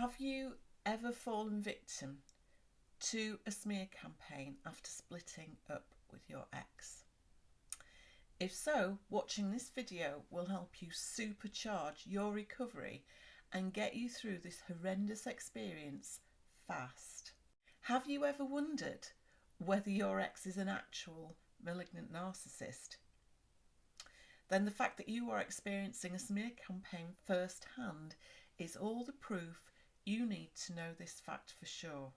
Have you ever fallen victim to a smear campaign after splitting up with your ex? If so, watching this video will help you supercharge your recovery and get you through this horrendous experience fast. Have you ever wondered whether your ex is an actual malignant narcissist? Then the fact that you are experiencing a smear campaign firsthand is all the proof you need to know this fact for sure.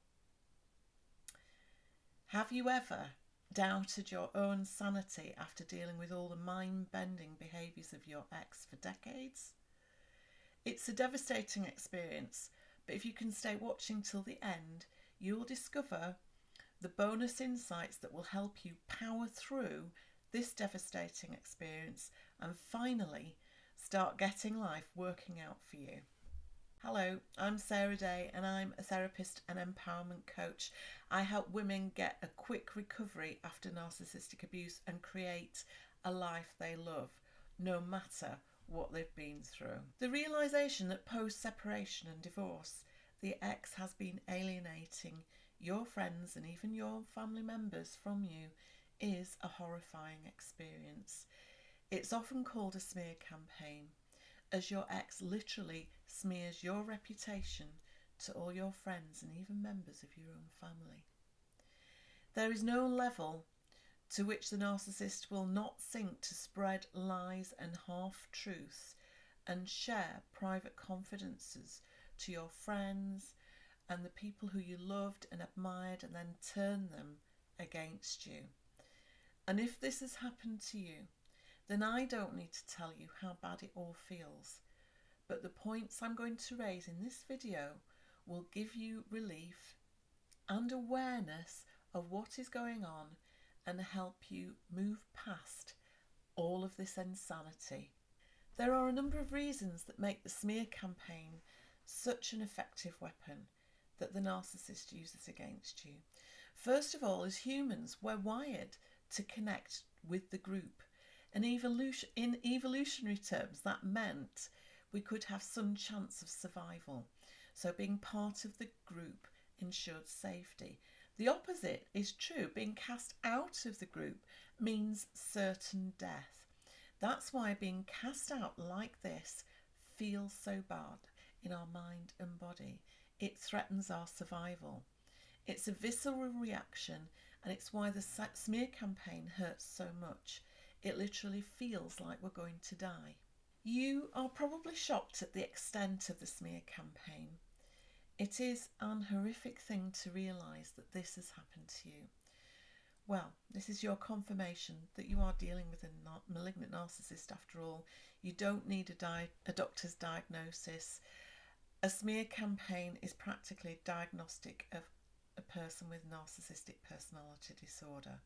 Have you ever doubted your own sanity after dealing with all the mind-bending behaviours of your ex for decades? It's a devastating experience, but if you can stay watching till the end, you'll discover the bonus insights that will help you power through this devastating experience and finally start getting life working out for you. Hello, I'm Sarah Day and I'm a therapist and empowerment coach. I help women get a quick recovery after narcissistic abuse and create a life they love, no matter what they've been through. The realisation that post-separation and divorce, the ex has been alienating your friends and even your family members from you is a horrifying experience. It's often called a smear campaign, as your ex literally smears your reputation to all your friends and even members of your own family. There is no level to which the narcissist will not sink to spread lies and half-truths and share private confidences to your friends and the people who you loved and admired and then turn them against you. And if this has happened to you, then I don't need to tell you how bad it all feels. But the points I'm going to raise in this video will give you relief and awareness of what is going on and help you move past all of this insanity. There are a number of reasons that make the smear campaign such an effective weapon that the narcissist uses against you. First of all, as humans, we're wired to connect with the group. And in evolutionary terms, that meant we could have some chance of survival. So being part of the group ensured safety. The opposite is true. Being cast out of the group means certain death. That's why being cast out like this feels so bad in our mind and body. It threatens our survival. It's a visceral reaction, and it's why the smear campaign hurts so much. It literally feels like we're going to die. You are probably shocked at the extent of the smear campaign. It is an horrific thing to realise that this has happened to you. Well, this is your confirmation that you are dealing with a malignant narcissist after all. You don't need a doctor's diagnosis. A smear campaign is practically a diagnostic of a person with narcissistic personality disorder.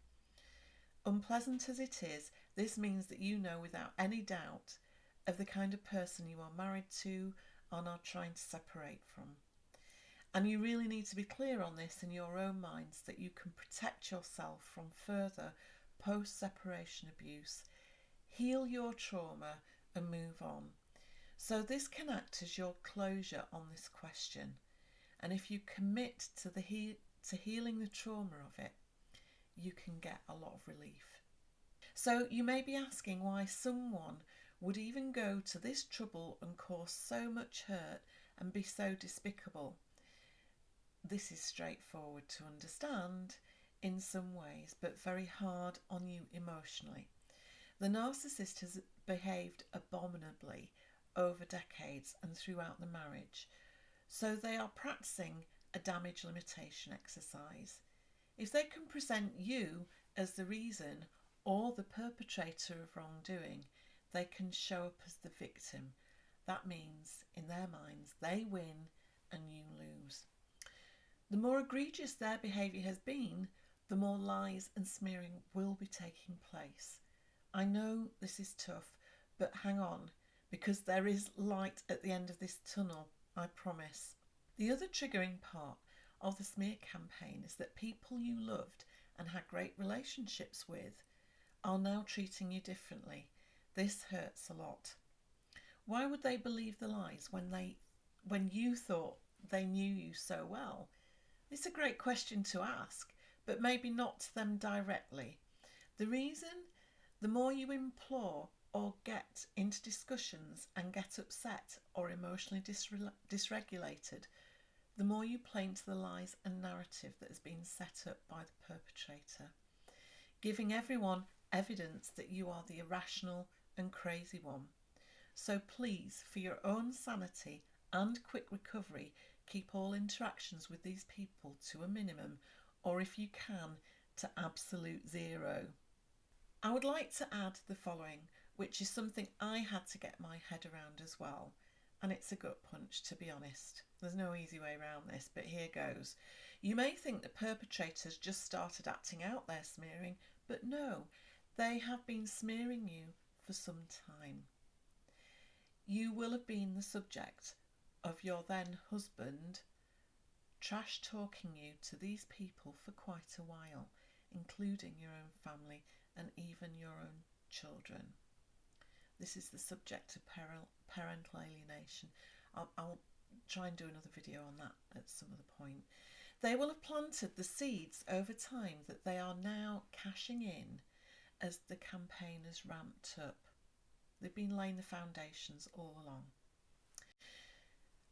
Unpleasant as it is, this means that you know without any doubt of the kind of person you are married to and are trying to separate from. And you really need to be clear on this in your own minds that you can protect yourself from further post-separation abuse, heal your trauma and move on. So this can act as your closure on this question. And if you commit to healing the trauma of it, you can get a lot of relief. So you may be asking why someone would even go to this trouble and cause so much hurt and be so despicable. This is straightforward to understand in some ways, but very hard on you emotionally. The narcissist has behaved abominably over decades and throughout the marriage, so they are practicing a damage limitation exercise. If they can present you as the reason or the perpetrator of wrongdoing, they can show up as the victim. That means, in their minds, they win and you lose. The more egregious their behaviour has been, the more lies and smearing will be taking place. I know this is tough, but hang on, because there is light at the end of this tunnel, I promise. The other triggering part of the smear campaign is that people you loved and had great relationships with are now treating you differently. This hurts a lot. Why would they believe the lies when you thought they knew you so well? It's a great question to ask, but maybe not to them directly. The reason, the more you implore or get into discussions and get upset or emotionally dysregulated, the more you play into the lies and narrative that has been set up by the perpetrator, giving everyone evidence that you are the irrational and crazy one. So please, for your own sanity and quick recovery, keep all interactions with these people to a minimum, or if you can, to absolute zero. I would like to add the following, which is something I had to get my head around as well. And it's a gut punch, to be honest. There's no easy way around this, but here goes. You may think the perpetrators just started acting out their smearing, but no, they have been smearing you for some time. You will have been the subject of your then husband trash talking you to these people for quite a while, including your own family and even your own children. This is the subject of parental alienation. I'll try and do another video on that at some other point. They will have planted the seeds over time that they are now cashing in as the campaign has ramped up. They've been laying the foundations all along.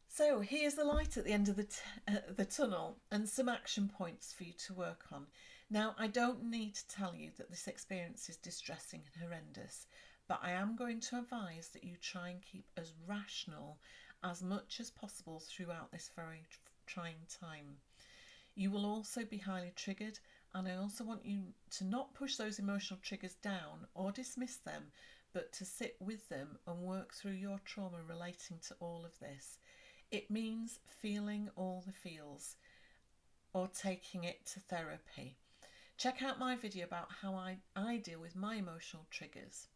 So here's the light at the end of the tunnel and some action points for you to work on. Now, I don't need to tell you that this experience is distressing and horrendous, but I am going to advise that you try and keep as rational as much as possible throughout this very trying time. You will also be highly triggered, and I also want you to not push those emotional triggers down or dismiss them, but to sit with them and work through your trauma relating to all of this. It means feeling all the feels or taking it to therapy. Check out my video about how I deal with my emotional triggers.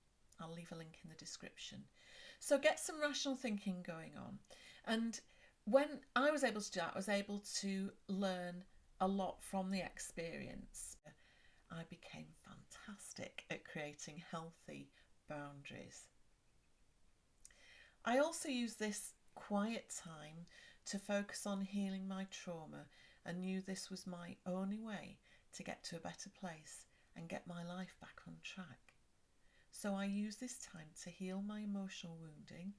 I'll leave a link in the description. So get some rational thinking going on. And when I was able to do that, I was able to learn a lot from the experience. I became fantastic at creating healthy boundaries. I also use this quiet time to focus on healing my trauma and knew this was my only way to get to a better place and get my life back on track. So I used this time to heal my emotional wounding,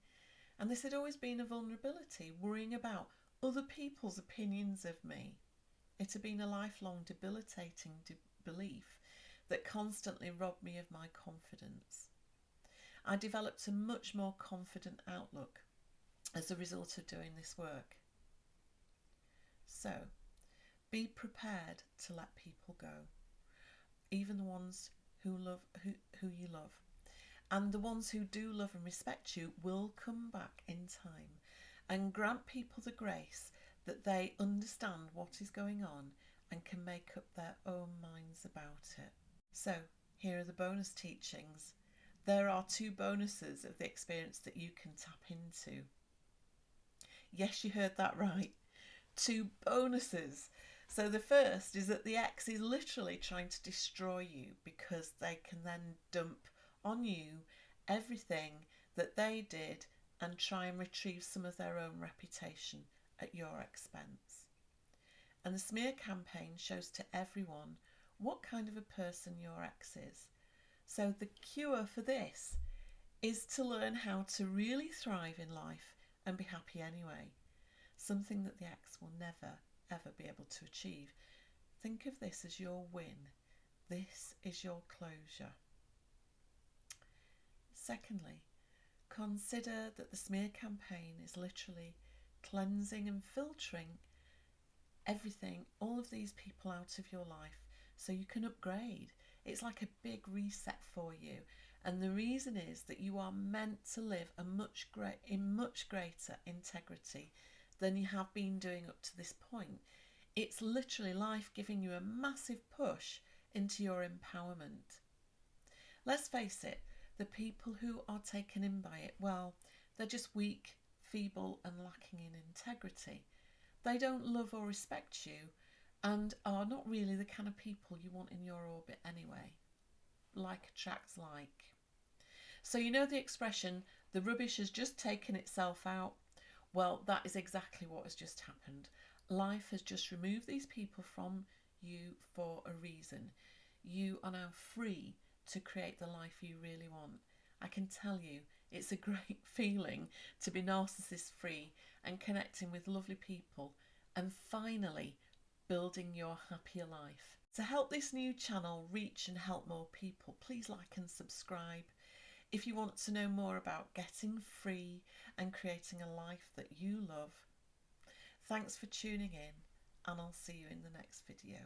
and this had always been a vulnerability, worrying about other people's opinions of me. It had been a lifelong debilitating belief that constantly robbed me of my confidence. I developed a much more confident outlook as a result of doing this work. So, be prepared to let people go, even the ones who you love. And the ones who do love and respect you will come back in time, and grant people the grace that they understand what is going on and can make up their own minds about it. So, here are the bonus teachings. There are 2 bonuses of the experience that you can tap into. Yes, you heard that right. 2 bonuses. So the first is that the ex is literally trying to destroy you because they can then dump on you everything that they did and try and retrieve some of their own reputation at your expense. And the smear campaign shows to everyone what kind of a person your ex is. So the cure for this is to learn how to really thrive in life and be happy anyway. Something that the ex will never, ever be able to achieve. Think of this as your win. This is your closure. Secondly, consider that the smear campaign is literally cleansing and filtering everything, all of these people out of your life so you can upgrade. It's like a big reset for you. And the reason is that you are meant to live in much greater integrity than you have been doing up to this point. It's literally life giving you a massive push into your empowerment. Let's face it, the people who are taken in by it, well, they're just weak, feeble and lacking in integrity. They don't love or respect you and are not really the kind of people you want in your orbit anyway. Like attracts like. So you know the expression, the rubbish has just taken itself out? Well, that is exactly what has just happened. Life has just removed these people from you for a reason. You are now free to create the life you really want. I can tell you, it's a great feeling to be narcissist free and connecting with lovely people and finally building your happier life. To help this new channel reach and help more people, please like and subscribe. If you want to know more about getting free and creating a life that you love. Thanks for tuning in, and I'll see you in the next video.